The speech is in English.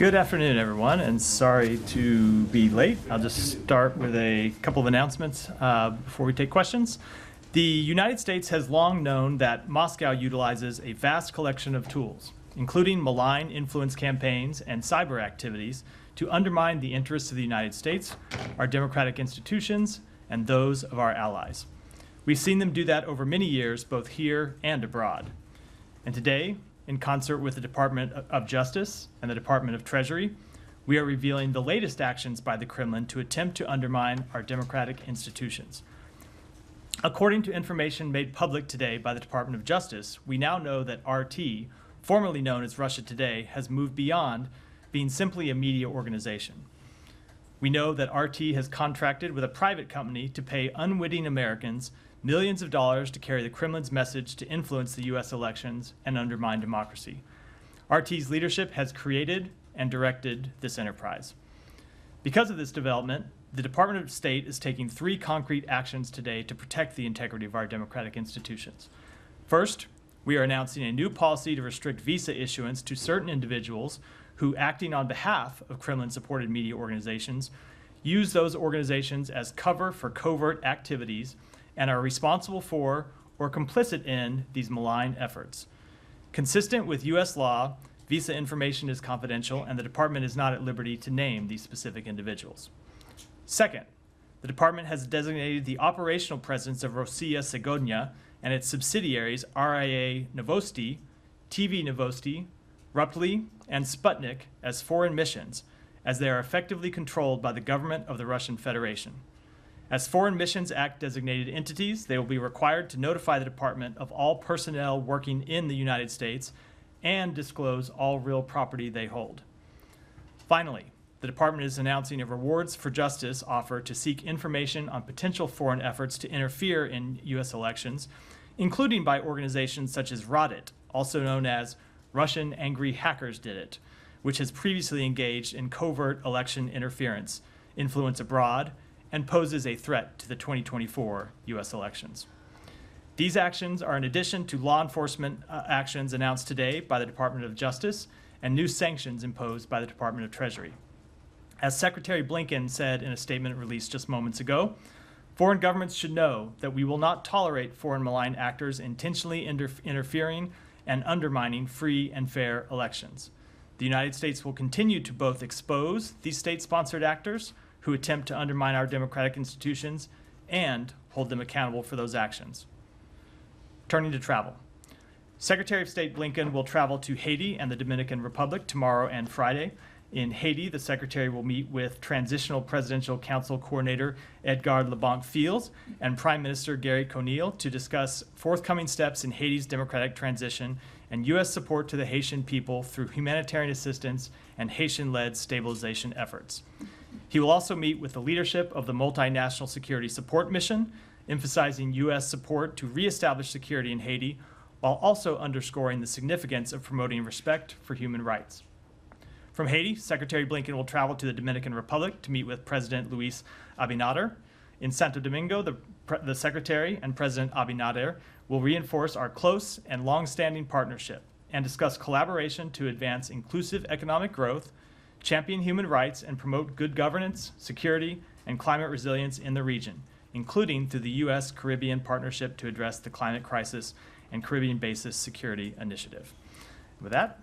Good afternoon, everyone, and sorry to be late. I'll just start with a couple of announcements before we take questions. The United States has long known that Moscow utilizes a vast collection of tools, including malign influence campaigns and cyber activities, to undermine the interests of the United States, our democratic institutions, and those of our allies. We've seen them do that over many years, both here and abroad. And today, in concert with the Department of Justice and the Department of Treasury, we are revealing the latest actions by the Kremlin to attempt to undermine our democratic institutions. According to information made public today by the Department of Justice, we now know that RT, formerly known as Russia Today, has moved beyond being simply a media organization. We know that RT has contracted with a private company to pay unwitting Americans millions of dollars to carry the Kremlin's message to influence the U.S. elections and undermine democracy. RT's leadership has created and directed this enterprise. Because of this development, the Department of State is taking 3 concrete actions today to protect the integrity of our democratic institutions. First, we are announcing a new policy to restrict visa issuance to certain individuals who, acting on behalf of Kremlin-supported media organizations, use those organizations as cover for covert activities and are responsible for or complicit in these malign efforts. Consistent with U.S. law, visa information is confidential, and the department is not at liberty to name these specific individuals. Second, the department has designated the operational presence of Rossiya Segodnya and its subsidiaries RIA Novosti, TV Novosti, Ruptly, and Sputnik as foreign missions, as they are effectively controlled by the government of the Russian Federation. As Foreign Missions Act designated entities, they will be required to notify the department of all personnel working in the United States and disclose all real property they hold. Finally, the department is announcing a Rewards for Justice offer to seek information on potential foreign efforts to interfere in U.S. elections, including by organizations such as Rodit, also known as Russian Angry Hackers Did It, which has previously engaged in covert election interference, influence abroad, and poses a threat to the 2024 U.S. elections. These actions are in addition to law enforcement actions announced today by the Department of Justice and new sanctions imposed by the Department of Treasury. As Secretary Blinken said in a statement released just moments ago, foreign governments should know that we will not tolerate foreign malign actors intentionally interfering and undermining free and fair elections. The United States will continue to both expose these state-sponsored actors who attempt to undermine our democratic institutions and hold them accountable for those actions. Turning to travel. Secretary of State Blinken will travel to Haiti and the Dominican Republic tomorrow and Friday. In Haiti, the Secretary will meet with Transitional Presidential Council Coordinator Edgar Leblanc-Fields and Prime Minister Gary Conille to discuss forthcoming steps in Haiti's democratic transition and U.S. support to the Haitian people through humanitarian assistance and Haitian-led stabilization efforts. He will also meet with the leadership of the Multinational Security Support Mission, emphasizing U.S. support to reestablish security in Haiti, while also underscoring the significance of promoting respect for human rights. From Haiti, Secretary Blinken will travel to the Dominican Republic to meet with President Luis Abinader. In Santo Domingo, the Secretary and President Abinader will reinforce our close and long-standing partnership and discuss collaboration to advance inclusive economic growth, champion human rights, and promote good governance, security, and climate resilience in the region, including through the U.S.-Caribbean Partnership to address the climate crisis and Caribbean Basin Security Initiative. With that,